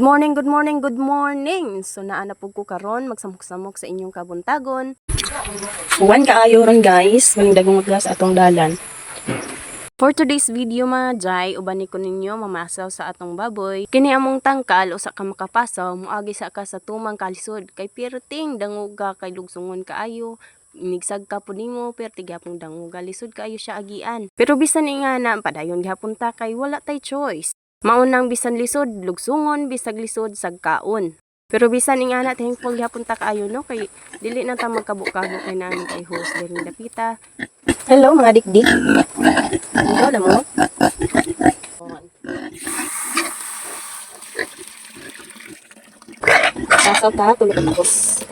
Good morning, good morning, good morning. So naa na pug ko karon magsamok-samok sa inyong kabuntagon. Uwan kaayo ron guys, maning dagong gas atong dalan. For today's video mga jay, ubani ko ninyo mamasaw sa atong baboy. Kini among tangkal usa ka makapasaw, moagi sa ka sa tumang kalisod kay perting danguga kay lugsungon kaayo. Nigsag ka po nimo pero tigapong danguga lisod kaayo siya agian. Pero bisan nga na padayon gihapon ta kay wala tay choice. Maunang bisan lisod, lugsungon, bisag lisod, sagkaon. Pero bisan nga na, thankful gihapon ta kaayo no, kay dili na ta magkabo-kabo kay namin kay host Daring Dapita. Hello mga dikdik. Ano na mo? Sasaw ta, tulog ang tapos.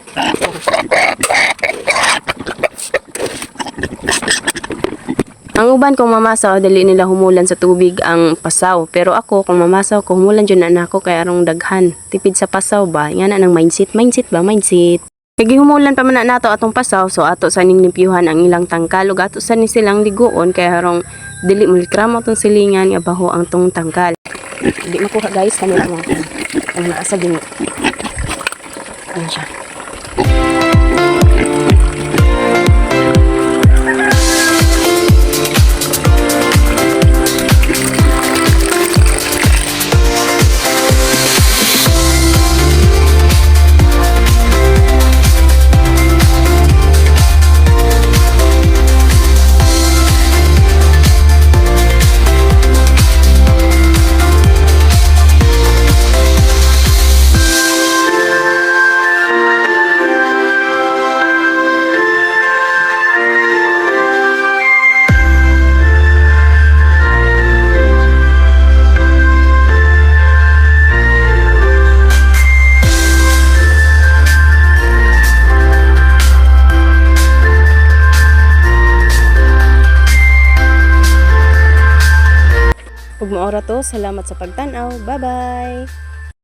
Ang uban kung mamasaw, dali nila humulan sa tubig ang pasaw. Pero ako, kung mamasaw ko, humulan dyan na ako kay arong daghan. Tipid sa pasaw ba? Nga na ng mindset ba? Mindset. Kaya humulan pa man na nato atong pasaw, so ato sa ningnimpyuhan ang ilang tangkal. Ug ato sa ni silang liguon, kaya arong dili mulikramo tong silingan, nga baho ang tong tangkal. Hindi makuha guys, kanila mga ang naasa ginit. Ayan siya. Ug maora to, salamat sa pagtan-aw. Bye-bye.